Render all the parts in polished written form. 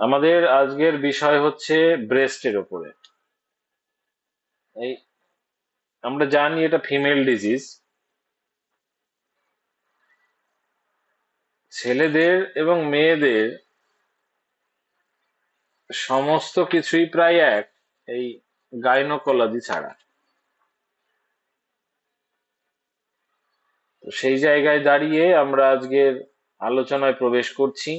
আমাদের আজকের বিষয় হচ্ছে ব্রেস্টের উপরে। এই আমরা জানি এটা ফিমেল ডিজিজ। ছেলেদের এবং মেয়েদের সমস্ত কিছুই প্রায় এক, এই গাইনোকোলজি ছাড়া। তো সেই জায়গায় দাঁড়িয়ে আমরা আজকের আলোচনায় প্রবেশ করছি।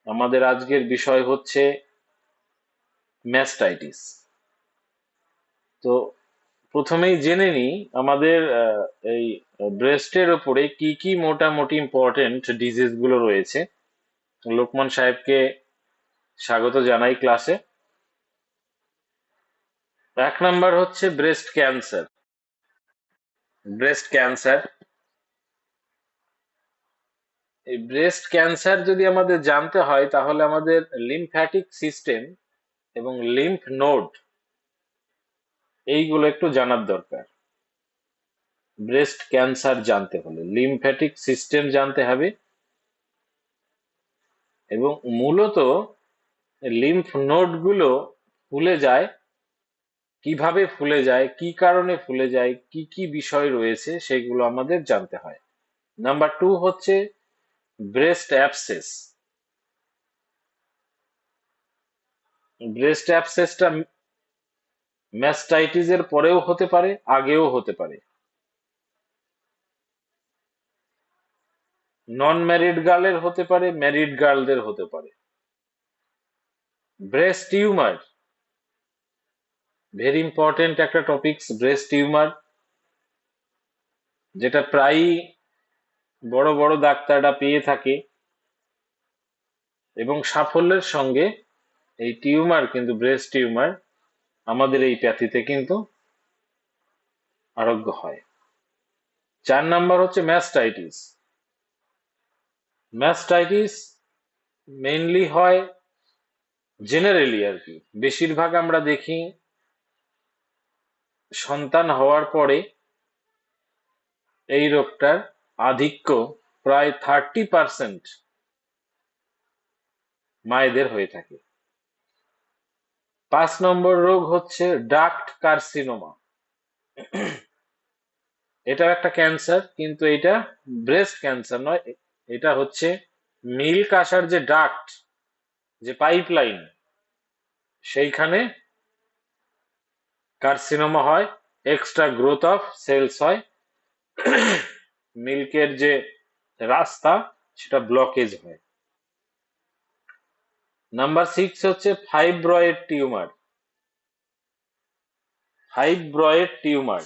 আমাদের আজকের বিষয় হচ্ছে ম্যাস্টাইটিস। তো প্রথমেই জেনে নিই আমাদের এই ব্রেস্টের উপরে কি কি মোটামুটি ইম্পর্টেন্ট ডিজিজ গুলো রয়েছে। লোকমান সাহেবকে স্বাগত জানাই ক্লাসে। এক নাম্বার হচ্ছে ব্রেস্ট ক্যান্সার। ব্রেস্ট ক্যান্সার, এই ব্রেস্ট ক্যান্সার যদি আমাদের জানতে হয় তাহলে আমাদের লিম্ফ্যাটিক সিস্টেম এবং লিম্ফ নোড এইগুলো একটু জানার দরকার। ব্রেস্ট ক্যান্সার জানতে হলে লিম্ফ্যাটিক সিস্টেম জানতে হবে, এবং মূলত লিম্ফ নোড গুলো ফুলে যায়, কিভাবে ফুলে যায়, কি কারণে ফুলে যায়, কি কি বিষয় রয়েছে সেগুলো আমাদের জানতে হয়। নাম্বার টু হচ্ছে ব্রেস্ট অ্যাবসেস। ব্রেস্ট অ্যাবসেসটা ম্যাস্টাইটিসের পরেও হতে পারে, আগেও হতে পারে। নন ম্যারিড গার্লের হতে পারে, ম্যারিড গার্লদের হতে পারে। ব্রেস্ট টিউমার, ভেরি ইম্পর্টেন্ট একটা টপিকস ব্রেস্ট টিউমার, যেটা প্রায়ই বড় বড় ডাক্তাররা পেয়ে থাকে এবং সাফল্যের সঙ্গে এই টিউমার কিন্তু ব্রেস্ট টিউমার আমাদের এই প্যাথিতে কিন্তু আরোগ্য হয়। 4 নাম্বার হচ্ছে ম্যাস্টাইটিস। ম্যাস্টাইটিস মেইনলি হয় জেনারেলি আর কি, বেশিরভাগ আমরা দেখি সন্তান হওয়ার পরে এই রোগটার আধিক্য প্রায় 30% মায়েদের হয়ে থাকে। 5 নম্বর রোগ হচ্ছে ডাক্ট কার্সিনোমা। এটাও একটা ক্যান্সার, কিন্তু এটা ব্রেস্ট ক্যান্সার নয়। এটা হচ্ছে মিল্ক আসার যে ডাক্ট, যে পাইপলাইন, সেইখানে কার্সিনোমা হয়, এক্সট্রা গ্রোথ অফ সেলস হয়, মিল্কের যে রাস্তা সেটা ব্লকেজ হয়। নাম্বার 6 হচ্ছে ফাইব্রয়েড টিউমার। ফাইব্রয়েড টিউমার,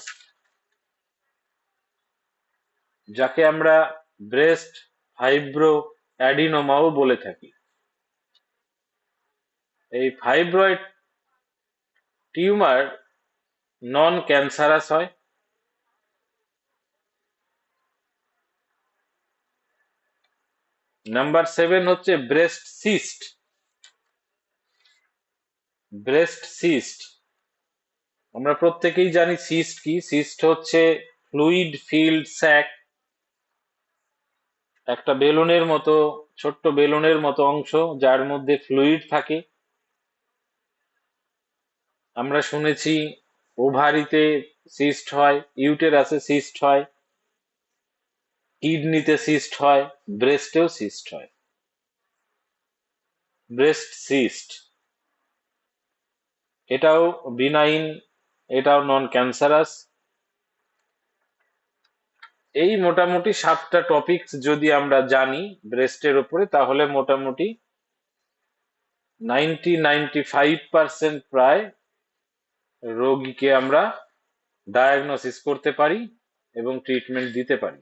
যাকে আমরা ব্রেস্ট ফাইব্রো অ্যাডিনোমাও বলে থাকি। এই ফাইব্রয়েড টিউমার নন ক্যান্সারাস হয়। নাম্বার 7 হচ্ছে ব্রেস্ট সিস্ট। ব্রেস্ট সিস্ট, আমরা প্রত্যেকেই জানি সিস্ট কি। সিস্ট হচ্ছে ফ্লুইড ফিল্ড স্যাক, একটা বেলুনের মতো, ছোট্ট বেলুনের মতো অংশ যার মধ্যে ফ্লুইড থাকে। আমরা শুনেছি ওভারিতে সিস্ট হয়, ইউটেরাসে সিস্ট হয়, কিডনিতে সিস্ট হয়, ব্রেস্টেও সিস্ট হয়। ব্রেস্ট সিস্ট এটাও বিনাইন, এটাও নন ক্যান্সারাস। এই মোটামুটি 7টা টপিকস যদি আমরা জানি ব্রেস্টের উপরে, তাহলে মোটামুটি 95% প্রায় রোগীকে আমরা ডায়াগনোসিস করতে পারি এবং ট্রিটমেন্ট দিতে পারি।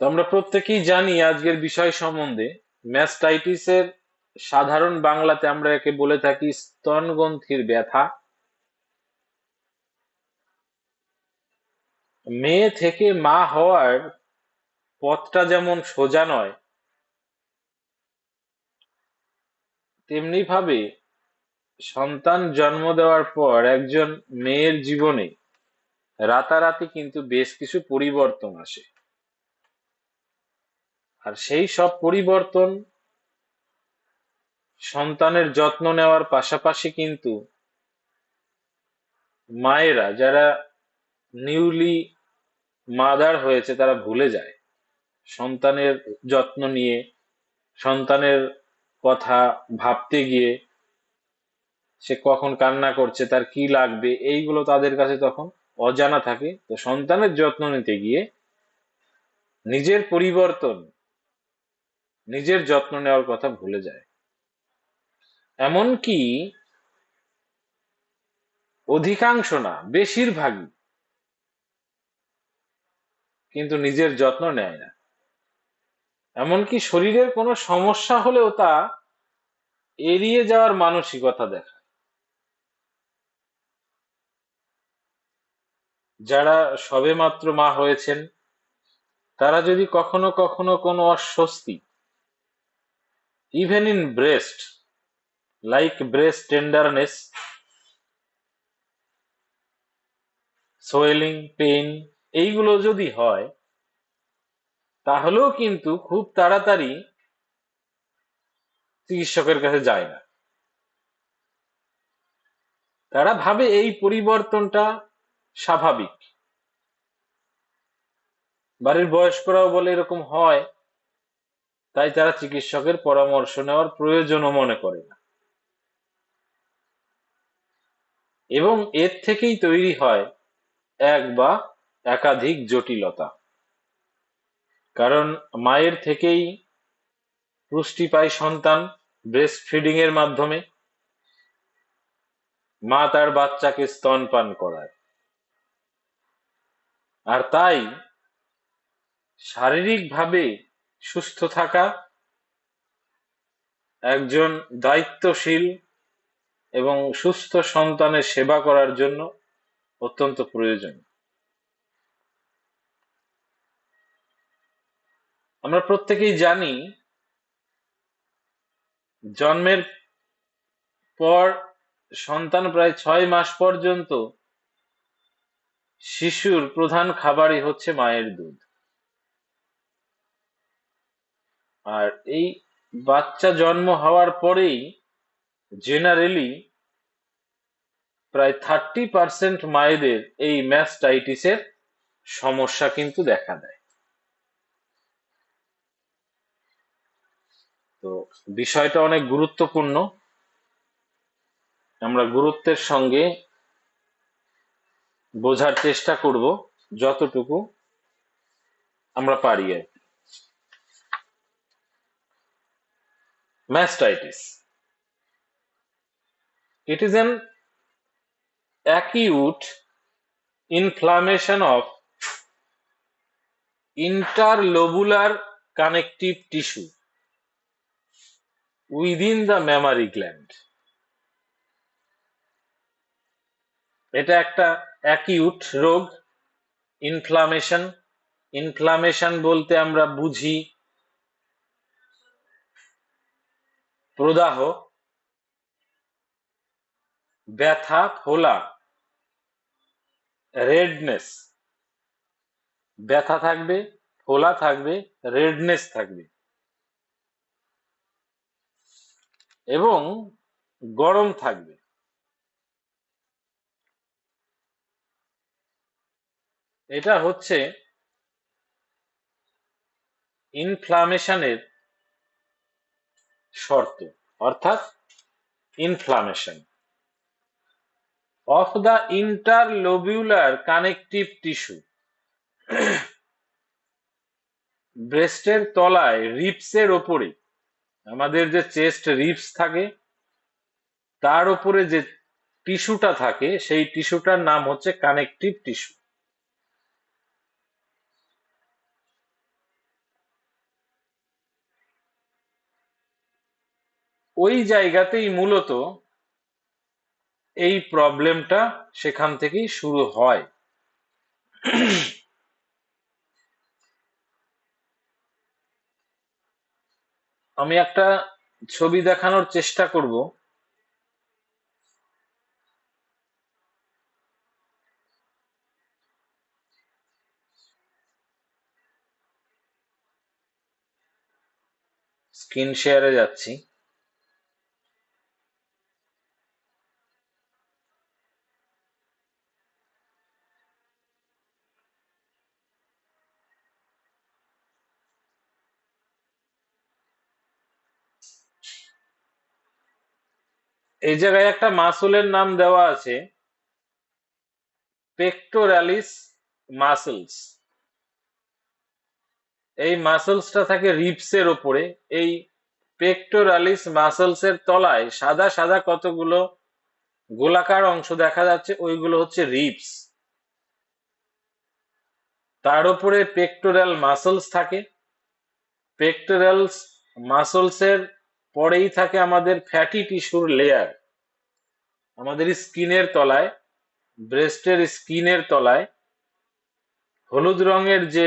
তো আমরা প্রত্যেকেই জানি আজকের বিষয় সম্বন্ধে। ম্যাস্টাইটিসের সাধারণ বাংলাতে আমরা একে বলে থাকি স্তনগ্রন্থির ব্যথা। মেয়ে থেকে মা হওয়ার পথটা যেমন সোজা নয়, তেমনি ভাবে সন্তান জন্ম দেওয়ার পর একজন মেয়ের জীবনে রাতারাতি কিন্তু বেশ কিছু পরিবর্তন আসে। আর সেই সব পরিবর্তন সন্তানের যত্ন নেওয়ার পাশাপাশি কিন্তু মায়েরা যারা নিউলি মাদার হয়েছে তারা ভুলে যায় সন্তানের যত্ন নিয়ে, সন্তানের কথা ভাবতে গিয়ে, সে কখন কান্না করছে, তার কি লাগবে, এইগুলো তাদের কাছে তখন অজানা থাকে। তো সন্তানের যত্ন নিতে গিয়ে নিজের পরিবর্তন, নিজের যত্ন নেওয়ার কথা ভুলে যায়। এমনকি অধিকাংশ না, বেশিরভাগই কিন্তু নিজের যত্ন নেয় না। এমনকি শরীরের কোনো সমস্যা হলেও তা এড়িয়ে যাওয়ার মানসিকতা দেখায়। যারা সবেমাত্র মা হয়েছেন তারা যদি কখনো কখনো কোনো অস্বস্তি, even in breast, like breast tenderness, swelling, pain, এইগুলো যদি হয় তাহলেও কিন্তু খুব তাড়াতাড়ি চিকিৎসকের কাছে যায় না। তারা ভাবে এই পরিবর্তনটা স্বাভাবিক। বাড়ির বয়স্করাও বলে এরকম হয়, তাই তারা চিকিৎসকের পরামর্শ নেওয়ার প্রয়োজনও মনে করে না। এবং এর থেকেই তৈরি হয় এক বা একাধিক জটিলতা। কারণ মায়ের থেকেই পুষ্টি পায় সন্তান ব্রেস্ট ফিডিং এর মাধ্যমে। মা তার বাচ্চাকে স্তনপান করায়, আর তাই শারীরিকভাবে সুস্থ থাকা একজন দায়িত্বশীল এবং সুস্থ সন্তানের সেবা করার জন্য অত্যন্ত প্রয়োজন। আমরা প্রত্যেকেই জানি জন্মের পর সন্তান প্রায় 6 মাস পর্যন্ত শিশুর প্রধান খাবারই হচ্ছে মায়ের দুধ। আর এই বাচ্চা জন্ম হওয়ার পরেই জেনারেলি প্রায় 30% মায়েদের এই ম্যাস্টাইটিসের সমস্যা কিন্তু দেখা দেয়। তো বিষয়টা অনেক গুরুত্বপূর্ণ। আমরা গুরুত্বের সঙ্গে বোঝার চেষ্টা করব যতটুকু আমরা পারি আর কি। Mastitis, it is an acute inflammation of interlobular connective tissue within the mammary gland. এটা একটা অ্যাকিউট রোগ। ইনফ্লামেশন, ইনফ্লামেশন বলতে আমরা বুঝি প্রদাহ, ব্যথা, ফোলা, রেডনেস। ব্যথা থাকবে, ফোলা থাকবে, রেডনেস থাকবে এবং গরম থাকবে। এটা হচ্ছে ইনফ্লামেশনের শর্ত, অর্থাৎ inflammation of the interlobular connective tissue. ব্রেস্টের তলায়, রিপসের ওপরে, আমাদের যে চেস্ট রিপস থাকে তার উপরে যে টিস্যুটা থাকে সেই টিস্যুটার নাম হচ্ছে কানেকটিভ টিস্যু। ওই জায়গাতেই মূলত এই প্রবলেমটা সেখান থেকেই শুরু হয়। আমি একটা ছবি দেখানোর চেষ্টা করব। স্ক্রিন শেয়ারে যাচ্ছি। এই জায়গায় একটা মাসুলের নাম দেওয়া আছে পেক্টোরালিস মাসলস। এই মাসলসটা থাকে রিবসের ওপরে। এই পেক্টোরালিস মাসলস এর তলায় সাদা সাদা কতগুলো গোলাকার অংশ দেখা যাচ্ছে, ওইগুলো হচ্ছে রিবস। তার উপরে পেক্টোরাল মাসলস থাকে। পেক্টোরালস মাসলস এর পরেই থাকে আমাদের ফ্যাটি টিস্যুর লেয়ার। আমাদের স্কিনের তলায়, ব্রেস্টের স্কিনের তলায় হলুদ রঙের যে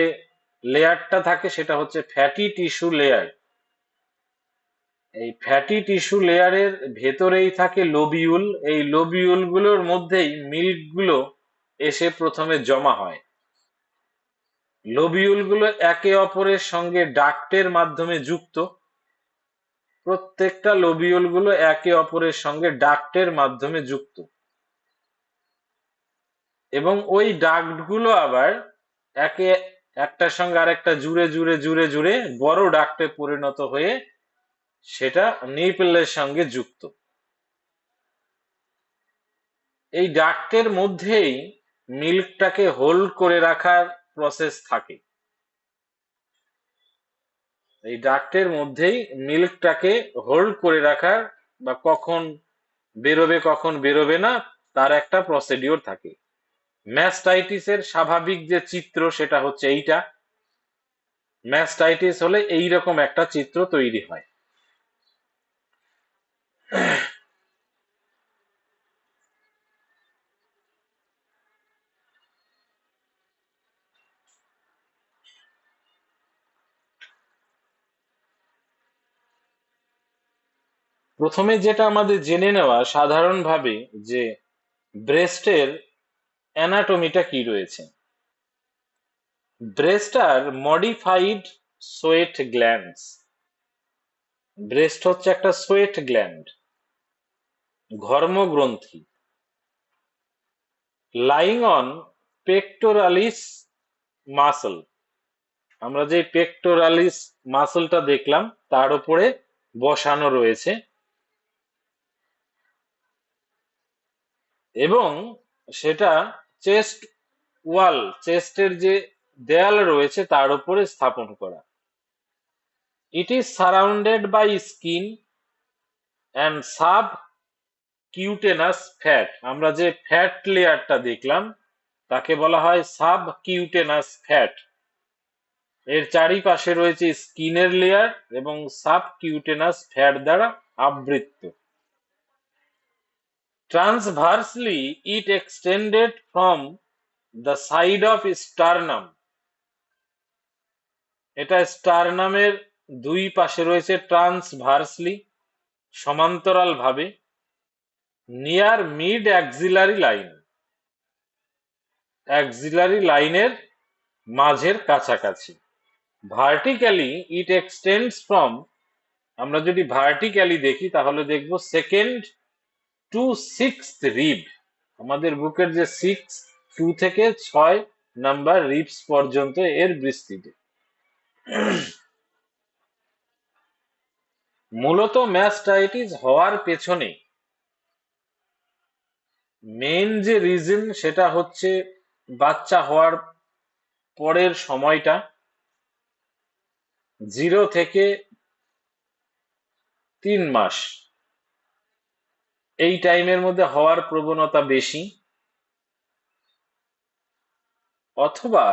লেয়ারটা থাকে সেটা হচ্ছে ফ্যাটি টিস্যু লেয়ার। এই ফ্যাটি টিস্যু লেয়ারের ভেতরেই থাকে লোবিউল। এই লোবিউল গুলোর মধ্যেই মিল্ক গুলো এসে প্রথমে জমা হয়। লোবিউল গুলো একে অপরের সঙ্গে ডাক্টের মাধ্যমে যুক্ত। প্রত্যেকটা লোবিউল গুলো একে অপরের সঙ্গে ডাক্টের মাধ্যমে যুক্ত, এবং ওই ডাক্ট গুলো আবার একে একটার সঙ্গে আরেকটা জুড়ে জুড়ে জুড়ে জুড়ে বড় ডাক্টে পরিণত হয়ে সেটা নিপলের সঙ্গে যুক্ত। এই ডাক্টের মধ্যেই মিল্কটাকে হোল্ড করে রাখার প্রসেস থাকে। এই ডাক্টের মধ্যেই মিল্কটাকে হোল্ড করে রাখার, বা কখন বেরোবে কখন বেরোবে না, তার একটা প্রসিডিওর থাকে। ম্যাস্টাইটিসের স্বাভাবিক যে চিত্র সেটা হচ্ছে এইটা। ম্যাস্টাইটিস হলে এইরকম একটা চিত্র তৈরি হয়। প্রথমে যেটা আমাদের জেনে নেওয়া সাধারণভাবে, যে ব্রেস্টের অ্যানাটমিটা কি রয়েছে। Breast are modified sweat glands. Breast হচ্ছে একটা সোয়েট গ্ল্যান্ড, ঘর্মগ্রন্থি, লাইং অন পেক্টোরালিস মাসল। আমরা যে পেক্টোরালিস মাসলটা দেখলাম তার উপরে বসানো রয়েছে, এবং সেটা চেস্ট ওয়াল, চেস্টের যে দেয়াল রয়েছে তার উপরে স্থাপন করা। It is surrounded by skin and subcutaneous fat. আমরা যে ফ্যাট লেয়ারটা দেখলাম তাকে বলা হয় সাব কিউটেনাস ফ্যাট। এর চারিপাশে রয়েছে স্কিনের লেয়ার এবং সাব কিউটেনাস ফ্যাট দ্বারা আবৃত। Transversely it extended from the side of sternum. এটা স্টারনামের দুই পাশে রয়েছে ট্রান্সভার্সলি, সমান্তরাল ভাবে, near mid axillary line, axillary লাইনের মাঝের কাছাকাছি। ভার্টিক্যালি ইট এক্সটেন্ডস ফ্রম, আমরা যদি ভার্টিক্যালি দেখি তাহলে দেখব সেকেন্ড টু সিক্সথ রিব। আমাদের বুকের যে 2 থেকে 6 নাম্বার রিবস পর্যন্ত এর বিস্তৃতি। মূলত ম্যাস্টাইটিস হওয়ার পেছনে মেইন যে রিজন সেটা হচ্ছে বাচ্চা হওয়ার পরের সময়টা, 0 থেকে 3 মাস, এই টাইমের মধ্যে হওয়ার প্রবণতা বেশি। অথবা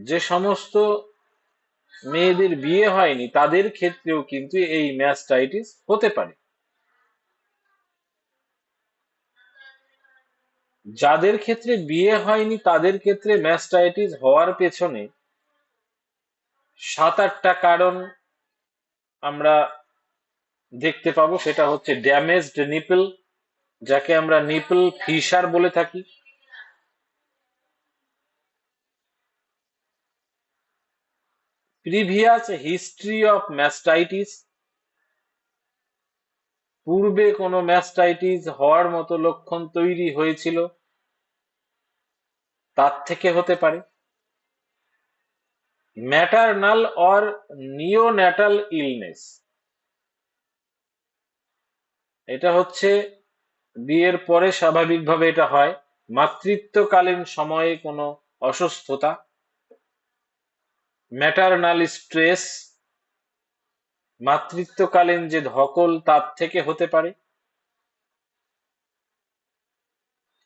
যে সমস্ত মেয়েদের বিয়ে হয়নি তাদের ক্ষেত্রেও কিন্তু এই ম্যাস্টাইটিস হতে পারে। যাদের ক্ষেত্রে বিয়ে হয়নি তাদের ক্ষেত্রে ম্যাস্টাইটিস হওয়ার পেছনে 7-8টা কারণ আমরা দেখতে পাবো। সেটা হচ্ছে ড্যামেজড নিপল, যাকে আমরা নিপল ফিশার বলে থাকি, প্রিভিয়াস হিস্ট্রি অফ ম্যাস্টাইটিস, পূর্বে কোনো ম্যাস্টাইটিস হওয়ার মতো লক্ষণ তৈরি হয়েছিল তার থেকে হতে পারে, ম্যাটারনাল অর নিওন্যাটাল ইলনেস। এটা হচ্ছে বিয়ের পরে স্বাভাবিকভাবে এটা হয়। মাতৃত্বকালীন সময়ে কোনো অসুস্থতা, ম্যাটারনাল স্ট্রেস, মাতৃত্বকালীন যে ধকল তার থেকে হতে পারে।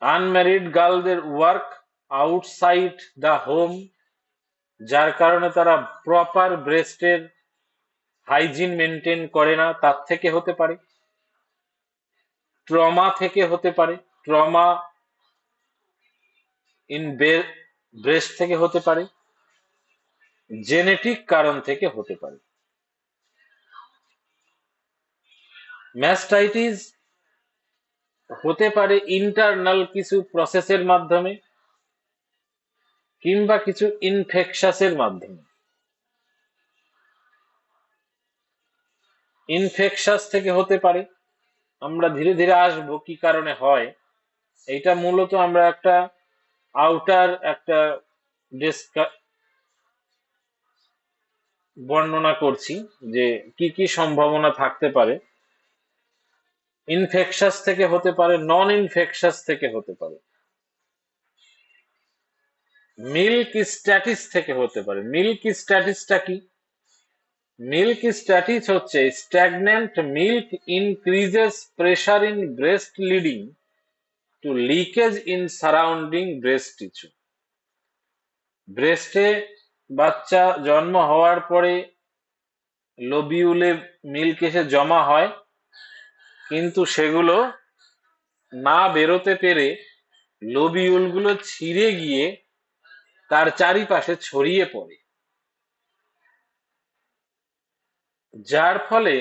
আনম্যারিড গার্লদের ওয়ার্ক আউটসাইড দ্য হোম, যার কারণে তারা প্রপার ব্রেস্টের হাইজিন মেনটেন করে না, তার থেকে হতে পারে। ট্রমা থেকে হতে পারে, ট্রমা ইন ব্রেস্ট থেকে হতে পারে, জেনেটিক কারণ থেকে হতে পারে। ম্যাস্টাইটিস হতে পারে ইন্টারনাল কিছু প্রসেসের মাধ্যমে কিংবা কিছু ইনফেকশাসের মাধ্যমে। ইনফেকশাস থেকে হতে পারে, আমরা ধীরে ধীরে আসবো কি কারণে হয়। এইটা মূলত আমরা একটা আউটার একটা বর্ণনা করছি যে কি কি সম্ভাবনা থাকতে পারে। ইনফেকশাস থেকে হতে পারে, নন ইনফেকশাস থেকে হতে পারে। মিল্ক স্ট্যাটিস থেকে হতে পারে। মিল্ক স্ট্যাটিসটা কি? মিল্ক স্ট্যাটিস হচ্ছে stagnant milk increases pressure in breast leading to leakage in surrounding breast tissue. ব্রেস্টে বাচ্চা জন্ম হওয়ার পরে লোবিউলে মিল্ক এসে জমা হয়, কিন্তু সেগুলো না বেরোতে পেরে লোবিউলগুলো ছিঁড়ে গিয়ে তার চারিপাশে ছড়িয়ে পড়ে, যার ফলে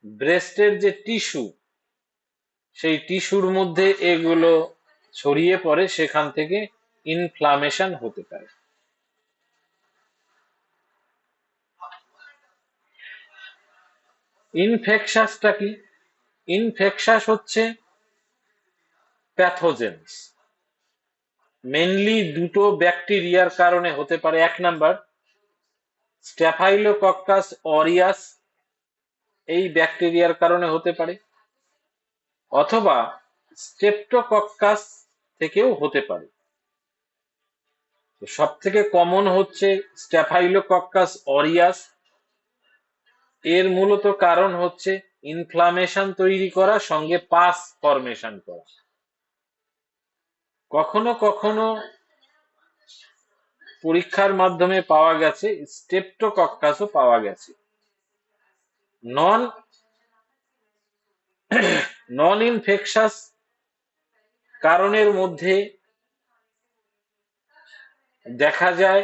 ব্রেস্টের যে টিস্যু, সেই টিস্যুর মধ্যে এগুলো ছড়িয়ে পড়ে, সেখান থেকে ইনফ্লামেশন হতে পারে। ইনফেকশাসটা কি? ইনফেকশাস হচ্ছে প্যাথোজেনস, মেনলি দুটো ব্যাকটেরিয়ার কারণে হতে পারে। এক নাম্বার স্ট্যাফাইলোকক্কাস অরিয়াস, এই ব্যাকটেরিয়ার কারণে হতে পারে, অথবা স্ট্রেপ্টোকক্কাস থেকেও হতে পারে। সব থেকে কমন হচ্ছে স্ট্যাফাইলোকক্কাস অরিয়াস। এর মূলত কারণ হচ্ছে ইনফ্লামেশন তৈরি করা, সঙ্গে পাস ফরমেশন করা। কখনো কখনো পরীক্ষার মাধ্যমে পাওয়া গেছে স্ট্রেপ্টোকক্কাসও পাওয়া গেছে। নন নন ইনফেকশাস কারণের মধ্যে দেখা যায়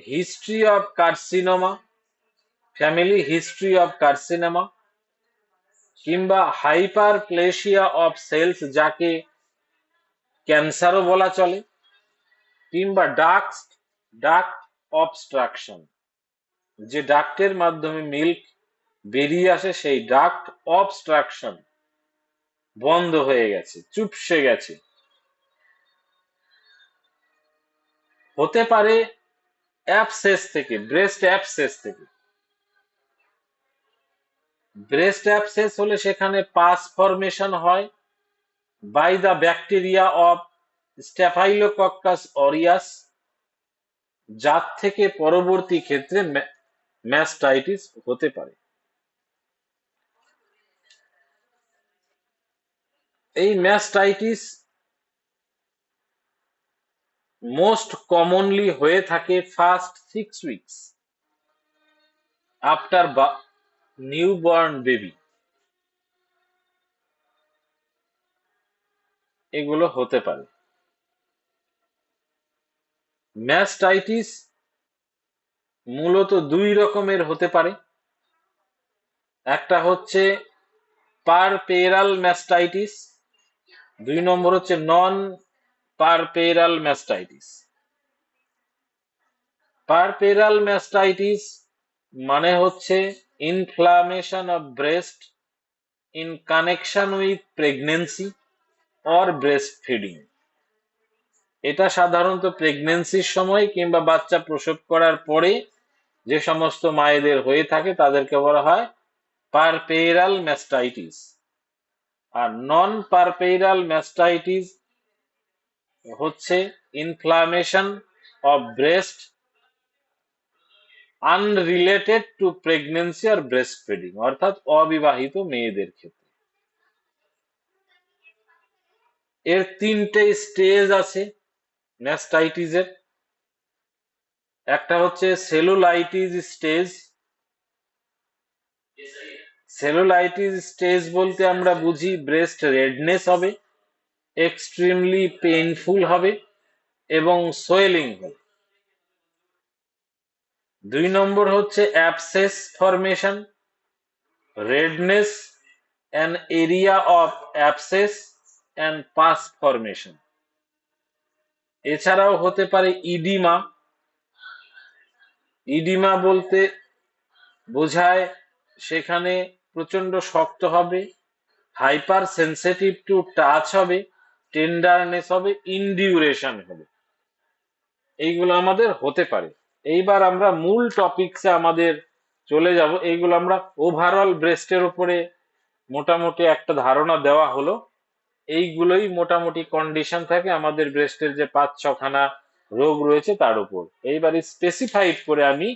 history of carcinoma, family history of carcinoma, কিংবা হাইপারপ্লেসিয়া অফ সেলস, যাকে ক্যান্সারও বলা চলে, কিংবা ডাক্ট অবস্ট্রাকশন, যে ডাক্টের মাধ্যমে মিল্ক বেরিয়ে আসে সেই ডাক্ট অবস্ট্রাকশন বন্ধ হয়ে গেছে, চুপসে গেছে। হতে পারে অ্যাবসেস থেকে, ব্রেস্ট অ্যাবসেস থেকে। ব্রেস্ট অ্যাবসেস হলে সেখানে পাস ফরমেশন হয় by the bacteria of staphylococcus aureus, যার থেকে পরবর্তী ক্ষেত্রে ম্যাস্টাইটিস হতে পারে। এই ম্যাস্টাইটিস মোস্ট কমনলি হয়ে থাকে first 6 weeks after newborn baby. এগুলো হতে পারে। ম্যাস্টাইটিস মূলত দুই রকমের হতে পারে। একটা হচ্ছে পারপেরাল ম্যাস্টাইটিস, দুই নম্বর হচ্ছে নন পারপেরাল ম্যাস্টাইটিস। পারপেরাল ম্যাস্টাইটিস মানে হচ্ছে inflammation of breast in connection with pregnancy or breast feeding. এটা সাধারণত প্রেগনেন্সির সময় কিংবা বাচ্চা প্রসব করার পরে যে সমস্ত মায়েদের হয়ে থাকে তাদেরকে বলা হয় পারপেরাল ম্যাস্টাইটিস। আর নন পারপেইরাল ম্যাস্টাইটিস হচ্ছে inflammation of breast unrelated to pregnancy আর ব্রেস্ট ফিডিং, অর্থাৎ অবিবাহিত মেয়েদের ক্ষেত্রে। এর তিনটে স্টেজ আছে ম্যাস্টাইটিসের। একটা হচ্ছে সেলুলাইটিস স্টেজ। সেলুলাইটিস স্টেজ বলতে আমরা বুঝি ব্রেস্ট রেডনেস হবে, এক্সট্রিমলি পেইনফুল হবে এবং সোয়েলিং হবে। 2 নম্বর হচ্ছে abscess formation, redness, an area of abscess and pass formation. এছাড়াও হতে পারে ইডিমা। ইডিমা বলতে বোঝায় সেখানে প্রচন্ড শক্ত হবে, হাইপার সেন্সিটিভ টু টাচ হবে, টেন্ডারনেস হবে, ইনডিউরেশন হবে। এইগুলো আমাদের হতে পারে। এইবার আমরা মূল টপিকসে আমাদের চলে যাব। এইগুলো আমরা ওভারঅল ব্রেস্টের উপরে মোটামুটি একটা ধারণা দেওয়া হলো। এইগুলোই মোটামুটি কন্ডিশন থাকে আমাদের ব্রেস্টের যে 5-6খানা রোগ রয়েছে তার উপর। এইবার স্পেসিফাইড করে আমি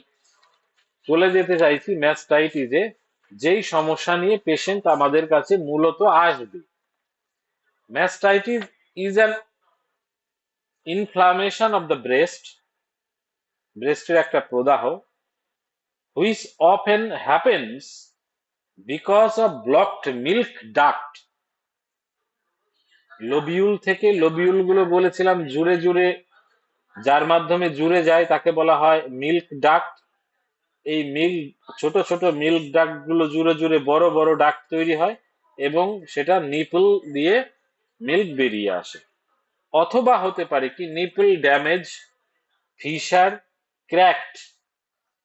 চলে যেতে চাইছি ম্যাস্টাইটিসে যেই সমস্যা নিয়ে পেশেন্ট আমাদের কাছে মূলত আসবে। Mastitis is an inflammation of the breast, ব্রেস্টের একটা প্রদাহ, which often happens because of blocked milk duct. Lobule থেকে, লোবিউল গুলো বলেছিলাম জুড়ে জুড়ে, যার মাধ্যমে জুড়ে যায় তাকে বলা হয় মিল্ক ডাক্ট। এই ছোট ছোট মিল্ক ডাক্ট গুলো জুড়ে জুড়ে বড় বড় ডাক্ট তৈরি হয় এবং সেটা নিপল দিয়ে মিল্ক বেরিয়ে আসে। অথবা হতে পারে কি nipple damage, fissure, cracked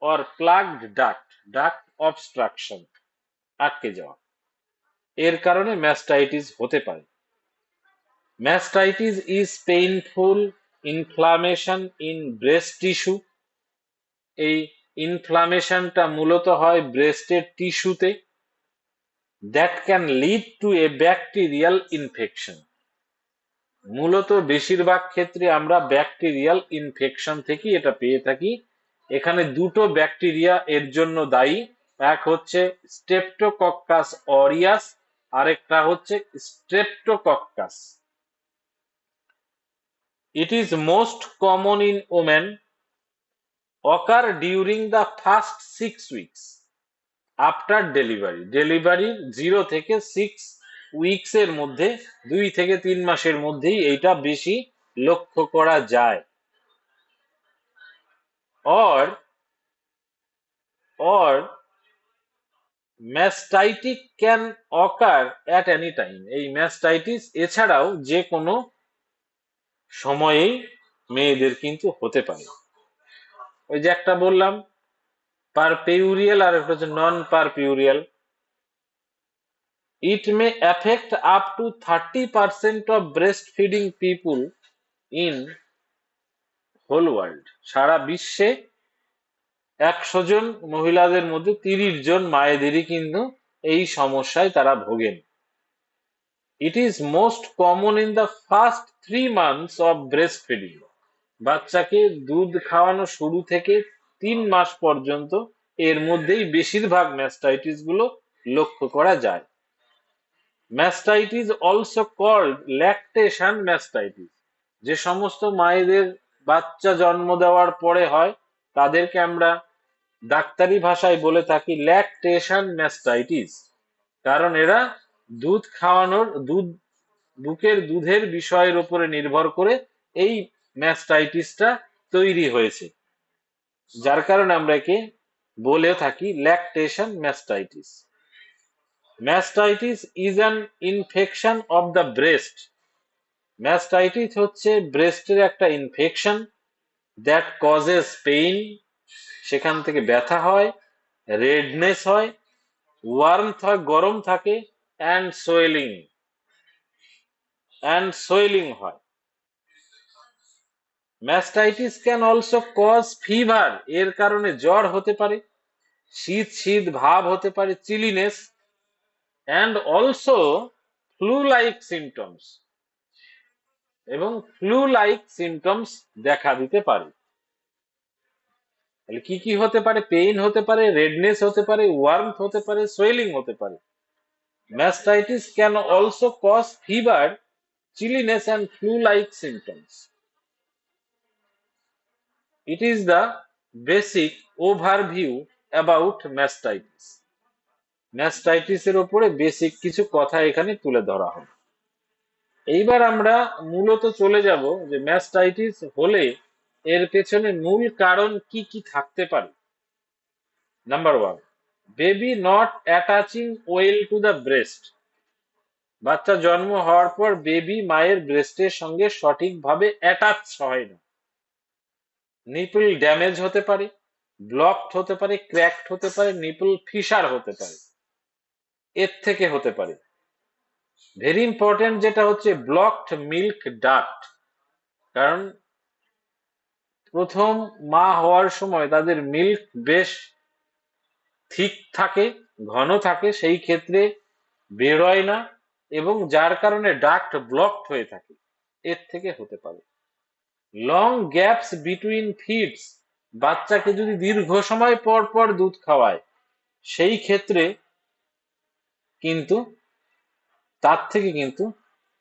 or plugged duct, duct obstruction, আটকে যাওয়া। এর কারণে ম্যাস্টাইটিস হতে পারে। Mastitis is painful inflammation in breast tissue. এই ইনফ্লামেশনটা মূলত হয় ব্রেস্টের টিস্যুতে। That can lead to a bacterial infection. মূলত বেশিরভাগ ক্ষেত্রে আমরা ব্যাকটেরিয়াল ইনফেকশন থেকে এটা পেয়ে থাকি। এখানে দুটো ব্যাকটেরিয়া এর জন্য দায়ী। এক হচ্ছে স্ট্রেপ্টোকক্কাস অরিয়াস, আরেকটা হচ্ছে streptococcus. It is most common in women, occur during the first 6 weeks after delivery. ডেলিভারির 0 থেকে 6 উইকস এর মধ্যে, 2 থেকে 3 মাসের মধ্যেই এইটা বেশি লক্ষ্য করা যায়। or mastitis can occur at any time. এই ম্যাস্টাইটিস এছাড়াও যে কোনো সময়েই মেয়েদের কিন্তু হতে পারে। ওই যে একটা বললাম পারপেউরিয়াল আর একটা হচ্ছে নন পারপেউরিয়াল। It may affect up to 30% of breastfeeding people in whole world. সারা বিশ্বে 100 জন মহিলাদের মধ্যে 30 জন মায়েদেরই কিন্তু এই সমস্যায় তারা ভোগেন। It is most common in the first 3 months of breastfeeding. বাচ্চাকে দুধ খাওয়ানো শুরু থেকে 3 মাস পর্যন্ত এর মধ্যেই বেশিরভাগ ম্যাস্টাইটিস গুলো লক্ষ্য করা যায়। Mastitis also called lactation mastitis. যে সমস্ত মায়েদের বাচ্চা জন্ম দেওয়ার পরে হয় তাদেরকে আমরা ডাক্তারি ভাষায় বলে থাকি ল্যাকটেশন ম্যাস্টাইটিস, কারণ এরা দুধ খাওয়ানোর, বুকের দুধের বিষয়ের উপরে নির্ভর করে এই ম্যাস্টাইটিসটা তৈরি হয়েছে, যার কারণে আমরা একে বলে থাকি lactation mastitis. Mastitis is an infection of the breast. Mastitis হচ্ছে ব্রেস্টের একটা ইনফেকশন দ্যাট কজেস পেইন, সেখান থেকে ব্যথা হয়, রেডনেস হয়, ওয়ার্মথ হয়, গরম থাকে, অ্যান্ড সোয়েলিং হয়। Mastitis can also cause fever. এর কারণে জ্বর হতে পারে, শীত শীত ভাব হতে পারে, chilliness, and also flu like symptoms, এবং ফ্লু লাইক সিমটমস দেখা দিতে পারে। তাহলে কি কি হতে পারে? পেইন হতে পারে, রেডনেস হতে পারে, ওয়ার্মথ হতে পারে, সোয়েলিং হতে পারে। Mastitis can also cause fever, chilliness and flu-like symptoms. It is the basic overview about mastitis. ম্যাস্টাইটিসের উপরে বেসিক কিছু কথা এখানে তুলে ধরা হবে। এইবার আমরা মূলত চলে যাব যে ম্যাস্টাইটিস হলে এর পেছনে মূল কারণ কি কি থাকতে পারে। Number 1, baby not attaching well to the breast. বাচ্চা জন্ম হওয়ার পর বেবি মায়ের ব্রেস্টের সঙ্গে সঠিকভাবে অ্যাটাচ হয় না। নিপল ড্যামেজ হতে পারে, ব্লকড হতে পারে, ক্র্যাকড হতে পারে, নিপল ফিসার হতে পারে, এর থেকে হতে পারে। ভেরি ইম্পর্টেন্ট যেটা হচ্ছে ব্লকড মিল্ক ডাক্ট, কারণ প্রথম মা হওয়ার সময় তাদের মিল্ক বেশ থিক থাকে, ঘন থাকে, সেই ক্ষেত্রে বেরোয় না, এবং যার কারণে ডাক্ট ব্লকড হয়ে থাকে, এর থেকে হতে পারে। লং গ্যাপস বিটুইন ফিডস, বাচ্চাকে যদি দীর্ঘ সময় পর পর দুধ খাওয়ায় সেই ক্ষেত্রে কিন্তু তার থেকে কিন্তু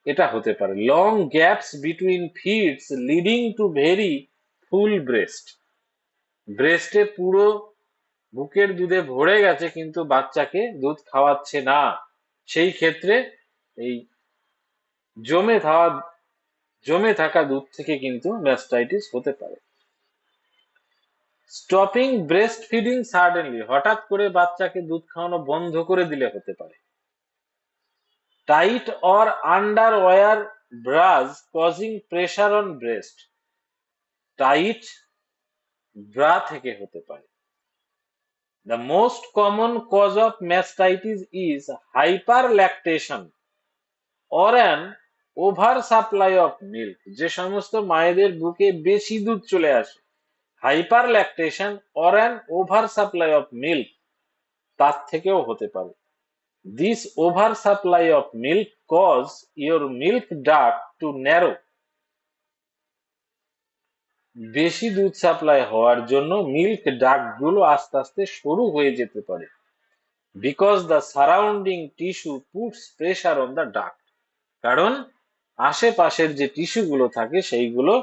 এটা হতে পারে। Long gaps between feeds leading to very full breast, ব্রেস্টে পুরো বুকের দুধে ভরে গেছে কিন্তু বাচ্চাকে দুধ খাওয়াচ্ছে না, সেই ক্ষেত্রে এই জমে থাকা দুধ থেকে কিন্তু ম্যাস্টাইটিস হতে পারে। স্টপিং ব্রেস্ট ফিডিং সাডেনলি, হঠাৎ করে বাচ্চাকে দুধ খাওয়ানো বন্ধ করে দিলে হতে পারে। Tight or under wire bras causing pressure on breast, tight bra থেকে হতে পারে। The most common cause of mastitis is hyperlactation or an over supply of milk, যে সমস্ত মায়েদের বুকে বেশি দুধ চলে আসে, hyperlactation or an over supply of milk, তার থেকেও হতে পারে। This oversupply of milk cause your milk duct to narrow. বেশি দুধ সাপ্লাই হওয়ার জন্য মিল্ক ডাক্ট গুলো আস্তে আস্তে সরু হয়ে যেতে পারে। Because the surrounding tissue puts pressure on the duct, কারণ আশেপাশের যে টিস্যু গুলো থাকে সেইগুলো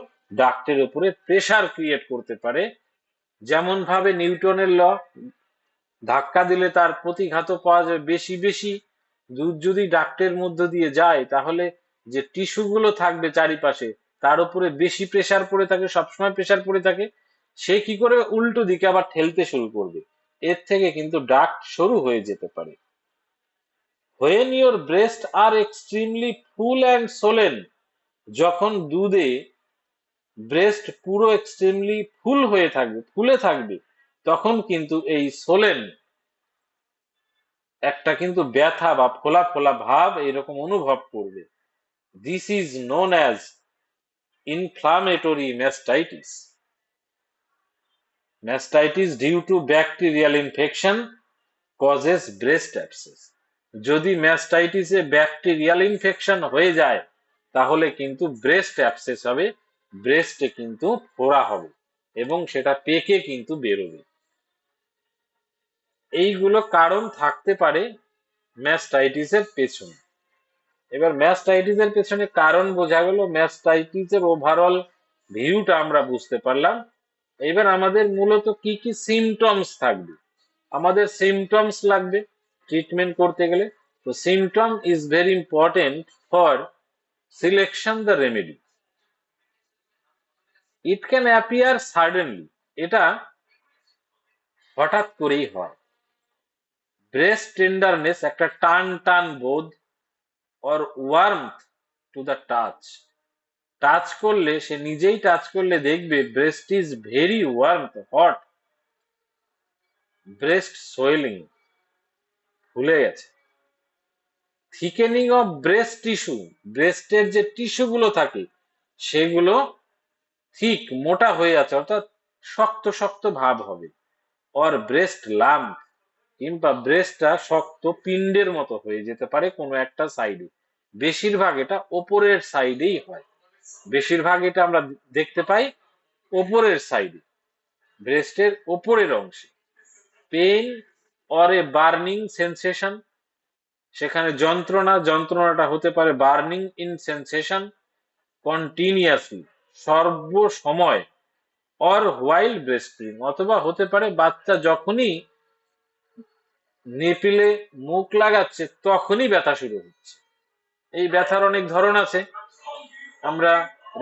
ডাক্টের উপরে প্রেসার ক্রিয়েট করতে পারে। যেমন ভাবে নিউটনের ল, ধাক্কা দিলে তার প্রতিঘাত পাওয়া যায় বেশি বেশি। দুধ যদি ডাক্টের মধ্য দিয়ে যায় তাহলে যে টিস্যু গুলো থাকবে চারিপাশে তার উপরে বেশি প্রেসার পড়ে থাকে, সবসময় প্রেসার পড়ে থাকে, সে কি করে উল্টো দিকে আবার ঠেলতে শুরু করবে, এর থেকে কিন্তু ডাক্ট সরু হয়ে যেতে পারে। When your breast are extremely full and swollen, যখন দুধে ব্রেস্ট পুরো এক্সট্রিমলি ফুল হয়ে থাকবে, ফুলে থাকবে, তখন কিন্তু এই সোলেন একটা কিন্তু ব্যথা বা ফোলা ফোলা ভাব এরকম অনুভব করবে। This is known as inflammatory mastitis. Mastitis due to bacterial infection causes breast abscess. যদি ম্যাস্টাইটিসে ব্যাকটেরিয়াল ইনফেকশন হয়ে যায় তাহলে কিন্তু ব্রেস্ট অ্যাবসেস হবে, ব্রেস্টে কিন্তু ফোড়া হবে এবং সেটা পেকে কিন্তু বেরোবে। এইগুলো কারণ থাকতে পারে ম্যাস্টাইটিসের পেছনে। এবার ম্যাস্টাইটিসের পেছনে কারণ বোঝা গেল, ম্যাস্টাইটিসের ওভারঅল ভিউটা আমরা বুঝতে পারলাম। এবার আমাদের মূলত কি কি সিমটমস থাকবে, আমাদের সিমটমস লাগবে ট্রিটমেন্ট করতে গেলে। তো symptom is very important for selection the remedy. It can appear suddenly, এটা হঠাৎ করেই হয়। ব্রেস্ট টেন্ডারনেস, একটা টান টান বোধ, or warmth to the touch, touch করলে, সে নিজেই টাচ করলে দেখবে breast is very warmth, hot. Breast swelling, ফুলে গেছে। থিকেনিং অফ ব্রেস্ট টিস্যু, ব্রেস্টের যে টিস্যু গুলো থাকে সেগুলো থিক, মোটা হয়ে আছে, অর্থাৎ শক্ত শক্ত ভাব হবে। অর ব্রেস্ট লাম্প, কিংবা ব্রেস্টটা শক্ত পিণ্ডের মতো হয়ে যেতে পারে কোনো একটা সাইডে, বেশিরভাগ এটা ওপরের সাইডেই হয়, বেশিরভাগ এটা আমরা দেখতে পাই ওপরের সাইডে, ব্রেস্টের ওপরের অংশে। Pain or a burning sensation, সেখানে যন্ত্রণাটা হতে পারে বার্নিং ইন সেন্সেশন কন্টিনিউয়াসলি, সর্বসময়, অর হোয়াইল ব্রেস্ট ফিডিং, অথবা হতে পারে বাচ্চা যখনই নিপিলে মুখ লাগাচ্ছে তখনই ব্যথা শুরু হচ্ছে। এই ব্যথার অনেক ধরন আছে, আমরা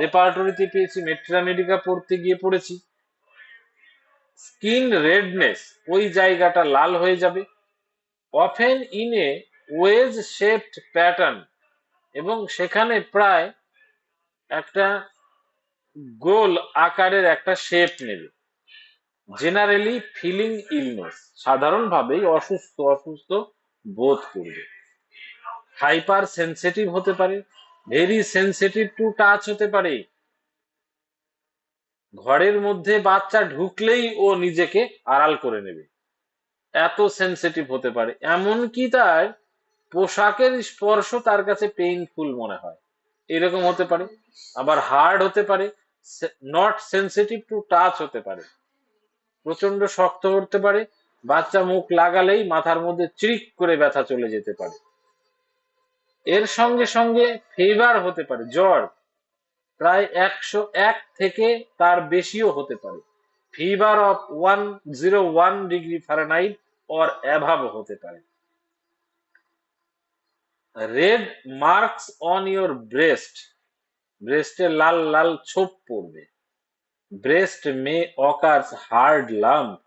রেপার্টরিতে পেয়েছি, মেট্রামেডিকা পড়তে গিয়ে পড়েছি। স্কিন রেডনেস, ওই জায়গাটা লাল হয়ে যাবে, often in a wedge shaped pattern, এবং সেখানে প্রায় একটা গোল আকারের একটা শেপ নেবে। জেনারেলি ফিলিং ইলনেস, সাধারণভাবেই অসুস্থ অসুস্থ বোধ করবে। হাইপার সেনসিটিভ হতে পারে, ভেরি সেনসিটিভ টু টাচ হতে পারে, ঘরের মধ্যে বাচ্চা ঢুকলেই ও নিজেকে আড়াল করে নেবে, এত সেনসিটিভ হতে পারে। এমনকি তার পোশাকের স্পর্শ তার কাছে পেইনফুল মনে হয়, এরকম হতে পারে। আবার হার্ড হতে পারে, নট সেনসিটিভ টু টাচ হতে পারে, প্রচন্ড শক্ত হতে পারে, বাচ্চা মুখ লাগালেই মাথার মধ্যে চিরিক করে ব্যথা চলে যেতে পারে। এর সঙ্গে সঙ্গে ফিভার হতে পারে, জ্বর, প্রায় 101 থেকে তার বেশিও হতে পারে। Fever of 101 degree Fahrenheit or above হতে পারে। Red marks on your breast, ব্রেস্টে লাল লাল ছোপ পড়বে। Breast may occurs hard lump,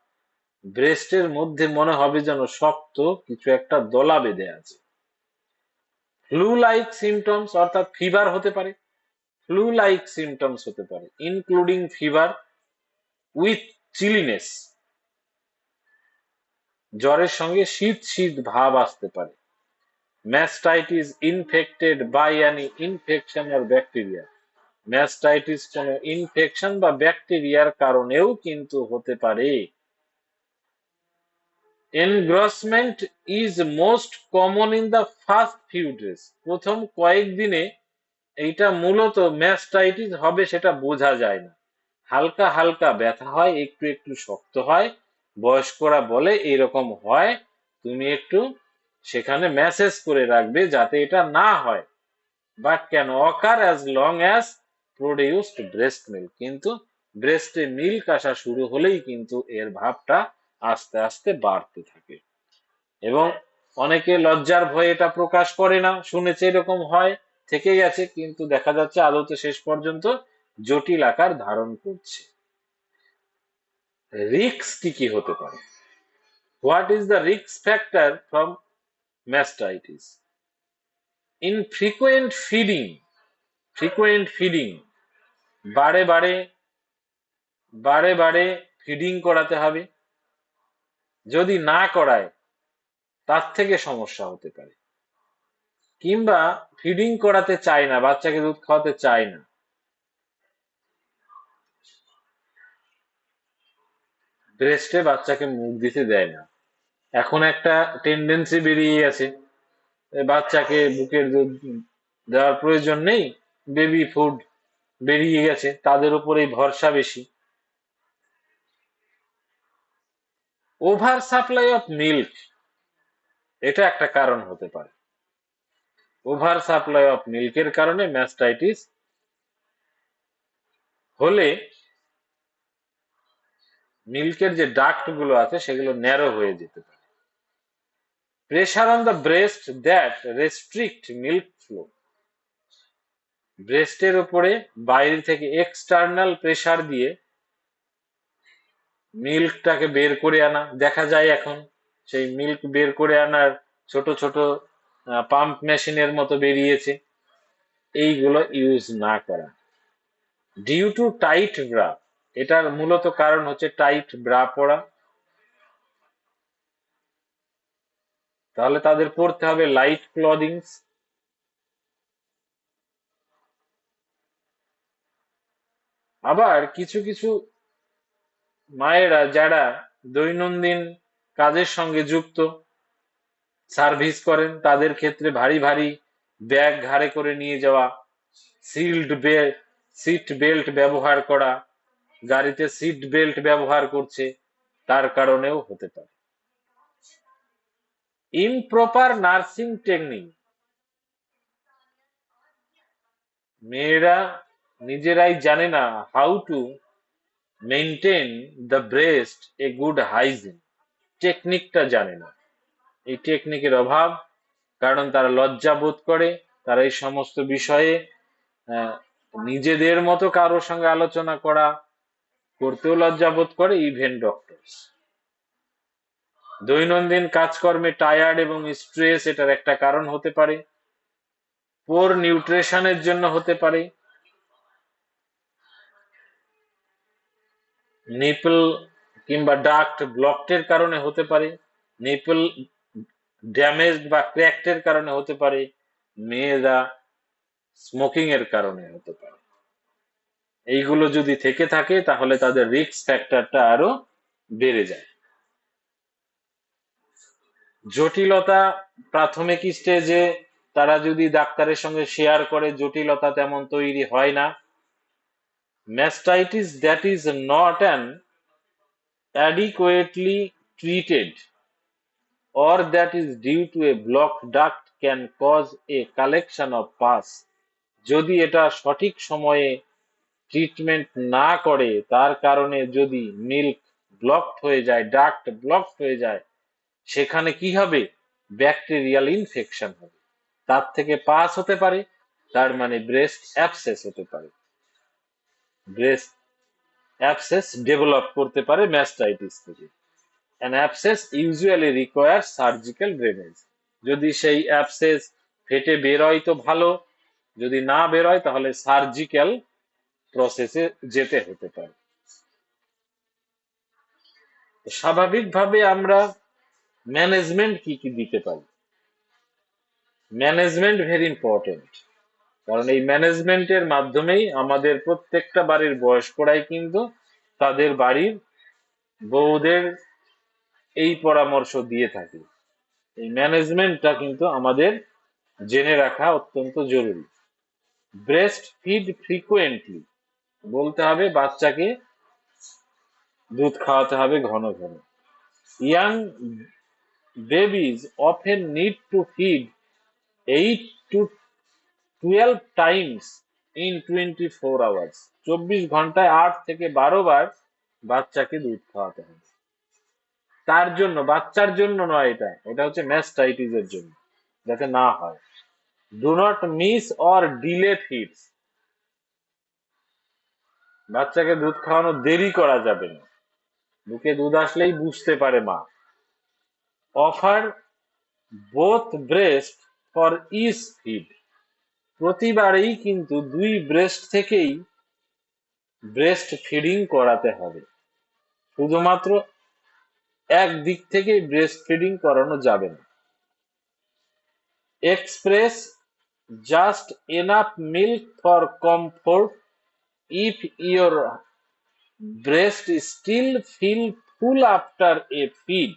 ব্রেস্টের মধ্যে মনে হবে যেন শক্ত কিছু একটা দলা বেঁধে আছে। ফ্লু লাইক সিমটমস, অর্থাৎ ফিভার হতে পারে, ফ্লু লাইক সিমটমস হতে পারে, ইনক্লুডিং ফিভার উইথ চিলিনেস, জ্বরের সঙ্গে শীত শীত ভাব আসতে পারে। Mastitis infected by any infection or bacteria, mastitis কোনো ইনফেকশন বা ব্যাকটেরিয়ার কারণেও কিন্তু হতে পারে। Engorgement is most common in the first few days, প্রথম কয়েকদিনে এইটা মূলত ম্যাস্টাইটিস হবে সেটা বোঝা যায় না, হালকা হালকা ব্যথা হয়, একটু একটু শক্ত হয়, বয়স্করা বলে এরকম হয়, তুমি একটু সেখানে মেসেজ করে রাখবে যাতে এটা না হয়। But can ochre as long as produced breast milk, কিন্তু ব্রেস্টে মিল্ক আসা শুরু হলেই কিন্তু এর ভাবটা আস্তে আস্তে বাড়তে থাকে। এবং অনেকে লজ্জার ভয়ে এটা প্রকাশ করে না, শুনেছে এরকম হয়, থেকে গেছে, কিন্তু দেখা যাচ্ছে আদতে শেষ পর্যন্ত জটিল আকার ধারণ করছে। রিস্ক কি কি হতে পারে? What is the risk factor from mastitis? Infrequent feeding, frequent feeding, বারে বারে বারে বারে ফিডিং করাতে হবে, যদি না করায় তার থেকে সমস্যা হতে পারে। কিংবা ফিডিং করাতে চায় না, বাচ্চাকে দুধ খাওয়াতে চায় না, ব্রেস্টে বাচ্চাকে মুখ দিতে দেয় না। এখন একটা টেন্ডেন্সি বেরিয়ে গেছে, বাচ্চাকে বুকের দুধ দেওয়ার প্রয়োজন নেই, বেবি ফুড বেরিয়ে গেছে, তাদের উপরেই ভরসা বেশি। ওভার সাপ্লাই অফ মিল্ক, এটা একটা কারণ হতে পারে। ওভার সাপ্লাই অফ মিল্কের কারণে ম্যাস্টাইটিস হলে মিল্কের যে ডাক্ট গুলো আছে সেগুলো ন্যারো হয়ে যেতে পারে। Pressure on the breast that restrict milk flow, ব্রেস্টের উপরে বাইরে থেকে এক্সটার্নাল প্রেসার দিয়ে মিল্কটাকে বের করে আনা, দেখা যায় এখন সেই মিল্ক বের করে আনার ছোট ছোট পাম্প মেশিনের মতো বেরিয়েছে, এইগুলো ইউজ না করা। ডিউ টু টাইট ব্রা, এটার মূলত কারণ হচ্ছে টাইট ব্রা পরা, তাহলে তাদের পড়তে হবে লাইট ক্লদিংস। আবার কিছু কিছু মায়েরা যারা দৈনন্দিন কাজের সঙ্গে যুক্ত, সার্ভিস করেন, তাদের ক্ষেত্রে ভারী ভারী ব্যাগ ঘাড়ে করে নিয়ে যাওয়া, সিট বেল্ট ব্যবহার করা, গাড়িতে সিট বেল্ট ব্যবহার করছে, তার কারণেও হতে পারে। ইমপ্রপার নার্সিং টেকনিক, মেয়েরা নিজেরাই জানে না how to maintain the breast a good hygiene, টেকনিকটা জানে না। এই টেকনিকের অভাব, কারণ তারা লজ্জা বোধ করে, তারা এই সমস্ত বিষয়ে আহ, নিজেদের মতো কারোর সঙ্গে আলোচনা করতেও লজ্জা বোধ করে, ইভেন ডক্টরস। দৈনন্দিন কাজকর্মে টায়ার্ড এবং স্ট্রেস এটার একটা কারণ হতে পারে। পোর নিউট্রিশনের জন্য হতে পারে। নিপল কিংবা ডাক্ট ব্লকটের কারণে হতে পারে। নিপল ড্যামেজড বা ক্র্যাকটের কারণে হতে পারে। মেয়েরা স্মোকিং এর কারণে হতে পারে। এইগুলো যদি থেকে থাকে তাহলে তাদের রিস্ক ফ্যাক্টরটা আরো বেড়ে যায়। জটিলতা প্রাথমিক স্টেজে তারা যদি ডাক্তারের সঙ্গে শেয়ার করে, জটিলতা তেমন তৈরি হয় না। mastitis that is not an adequately treated or that is due to a blocked duct can cause a collection of pus, যদি এটা সঠিক সময়ে ট্রিটমেন্ট না করে তার কারণে যদি মিল্ক ব্লকড হয়ে যায়, ডাক্ট ব্লকড হয়ে যায়, সেখানে কি হবে? ব্যাকটেরিয়াল ইনফেকশন হবে, তার থেকে পাস হতে পারে, তার মানে ব্রেস্ট অ্যাবসেস হতে পারে। ব্রেস্ট অ্যাবসেস ডেভেলপ করতে পারে ম্যাস্টাইটিস থেকে। An abscess usually requires surgical drainage. যদি সেই অ্যাবসেস ফেটে বের হয় তো ভালো, যদি না বের হয় তাহলে সার্জিক্যাল প্রসেসে যেতে হতে পারে। স্বাভাবিকভাবে আমরা ম্যানেজমেন্ট কি কি দিতে পারি? ম্যানেজমেন্ট ভেরি ইম্পর্টেন্ট, কারণ এই ম্যানেজমেন্টের মাধ্যমেই আমাদের প্রত্যেকটা বাড়ির বয়স্করাই কিন্তু তাদের বাড়ির বউদের এই পরামর্শ দিয়ে থাকে। এই ম্যানেজমেন্টটা কিন্তু আমাদের জেনে রাখা অত্যন্ত জরুরি। ব্রেস্ট ফিড ফ্রিকুয়েন্টলি, বলতে হবে বাচ্চাকে দুধ খাওয়াতে হবে ঘন ঘন। Young babies often need to feed 8 to 12 times in 24 hours. 24 ঘন্টায় 8 থেকে 12 বার বাচ্চাকে দুধ খাওয়াতে হবে। তার জন্য, বাচ্চার জন্য নয়, এটা এটা হচ্ছে ম্যাস্টাইটিস এর জন্য, যাতে না হয়। Do not miss or delay feeds, বাচ্চাকে দুধ খাওয়ানো দেরি করা যাবে না, বুকে দুধ আসলেই বুঝতে পারে মা। Offer both breast for each feed, প্রতিবারেই কিন্তু দুই ব্রেস্ট থেকেই ব্রেস্ট ফিডিং করাতে হবে, শুধুমাত্র এক দিক থেকেই ব্রেস্ট ফিডিং করানো যাবে না। Express just enough milk for comfort if your breast still feel full after a feed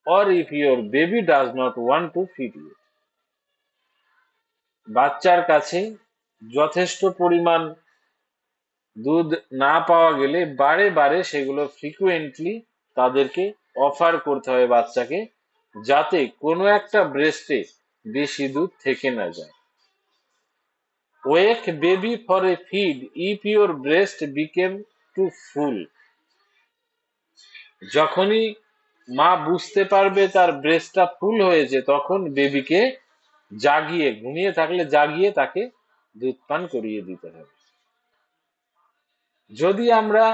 or if your baby does not want to feed you. বাচ্চার কাছে যথেষ্ট পরিমাণ দুধ না পাওয়া গেলে বারে বারে সেগুলো ফ্রিকুয়েন্টলি তাদেরকে অফার করতে হবে বাচ্চাকে, যাতে কোনো একটা ব্রেস্টে বেশি দুধ থেকে না যায়। Wake baby for a feed if your breast became too full, যখনই মা বুঝতে পারবে তার ব্রেস্টটা ফুল হয়েছে, তখন বেবিকে জাগিয়ে, ঘুমিয়ে থাকলে জাগিয়ে তাকে দুধ পান করিয়ে দিতে হবে। যদি আমরা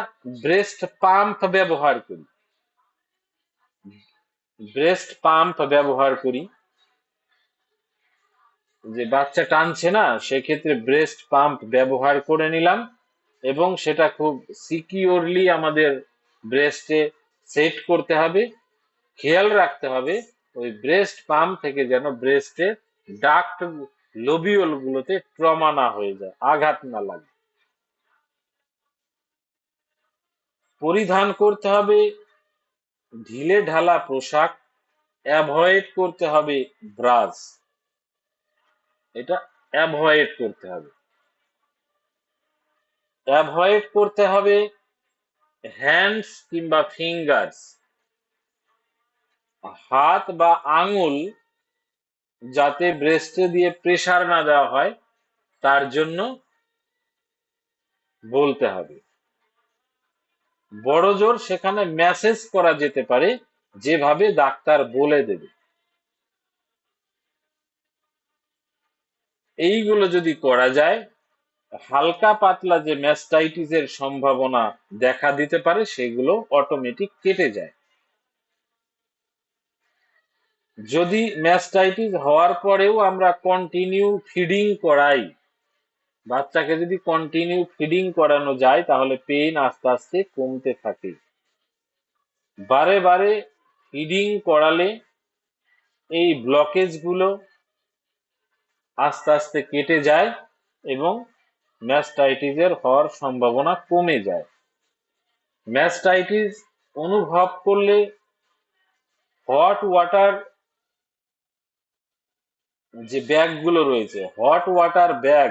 ব্রেস্ট পাম্প ব্যবহার করি, যে বাচ্চা টানছে না, সেক্ষেত্রে ব্রেস্ট পাম্প ব্যবহার করে নিলাম এবং সেটা খুব সিকিউরলি আমাদের ব্রেস্টে সেট করতে হবে। খেয়াল রাখতে হবে ওই ব্রেস্ট পাম্প থেকে যেন ব্রেস্টের ডাক্ট লোবিওল গুলোতে ট্রমা না হয়ে যায়, আঘাত না লাগে। পরিধান করতে হবে ঢিলে ঢালা পোশাক, অ্যাভয়েড করতে হবে ব্রাস। এটা অ্যাভয়েড করতে হবে। অ্যাভয়েড করতে হবে হ্যান্ডস কিংবা ফিঙ্গার্স, হাত বা আঙুল যাতে ব্রেস্টে দিয়ে প্রেসার না দেওয়া হয় তার জন্য বলতে হবে। বড় জোর সেখানে মেসেজ করা যেতে পারে যেভাবে ডাক্তার বলে দেবে। এইগুলো যদি করা যায়, হালকা পাতলা যে ম্যাস্টাইটিসের সম্ভাবনা দেখা দিতে পারে সেগুলো অটোমেটিক কেটে যায়। যদি ম্যাস্টাইটিস হওয়ার পরেও আমরা কন্টিনিউ ফিডিং করাই, বাচ্চাকে যদি কন্টিনিউ ফিডিং করানো যায় তাহলে পেইন আস্তে আস্তে কমতে থাকে। বারে বারে ফিডিং করালে এই ব্লকেজ গুলো আস্তে আস্তে কেটে যায় এবং ম্যাস্টাইটিসের হওয়ার সম্ভাবনা কমে যায়। ম্যাস্টাইটিস অনুভব করলে হট ওয়াটার যে ব্যাগ গুলো রয়েছে, হট ওয়াটার ব্যাগ,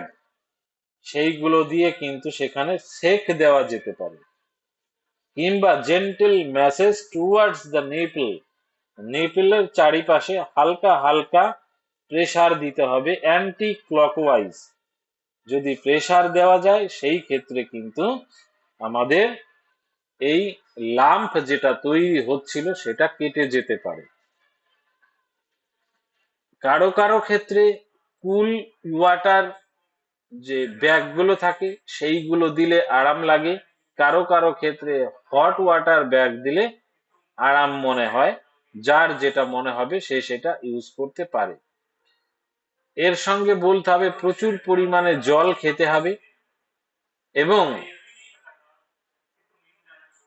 সেইগুলো দিয়ে কিন্তু সেখানে সেক দেওয়া যেতে পারে, কিংবা gentle massage towards the nipple, নিপলের চারিপাশে হালকা হালকা প্রেসার দিতে হবে অ্যান্টি ক্লকওয়াইজ। যদি প্রেসার দেওয়া যায় সেই ক্ষেত্রে কিন্তু আমাদের এই লাম্প যেটা তৈরি হচ্ছিল সেটা কেটে যেতে পারে। কারো কারো ক্ষেত্রে কুল ওয়াটার যে ব্যাগগুলো থাকে সেইগুলো দিলে আরাম লাগে, কারো কারো ক্ষেত্রে হট ওয়াটার ব্যাগ দিলে আরাম মনে হয়। যার যেটা মনে হবে সে সেটা ইউজ করতে পারে। এর সঙ্গে বলতে হবে প্রচুর পরিমাণে জল খেতে হবে এবং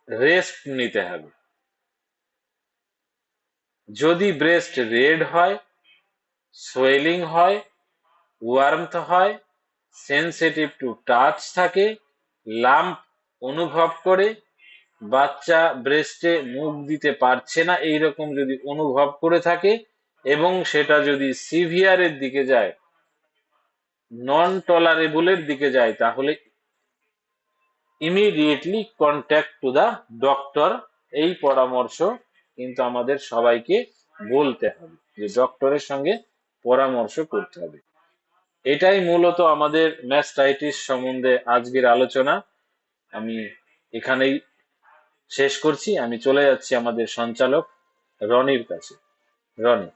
রেস্ট নিতে হবে। যদি ব্রেস্ট রেড হয়, সোয়েলিং হয়, ওয়ার্মথ হয়, সেনসিটিভ টু টাচ থাকে, লাম্প অনুভব করে, বাচ্চা ব্রেস্টে মুখ দিতে পারছে না এইরকম যদি অনুভব করে থাকে এবং সেটা যদি সিভিয়ারের দিকে যায়, নন টলারেবলের দিকে যায়, তাহলে immediately contact to the doctor. এই পরামর্শ কিন্তু আমাদের সবাইকে বলতে হবে যে ডক্টরের সঙ্গে পরামর্শ করতে হবে। এটাই মূলত আমাদের ম্যাস্টাইটিস সম্বন্ধে আজকের আলোচনা। আমি এখানেই শেষ করছি। আমি চলে যাচ্ছি আমাদের সঞ্চালক রনির কাছে। রনি।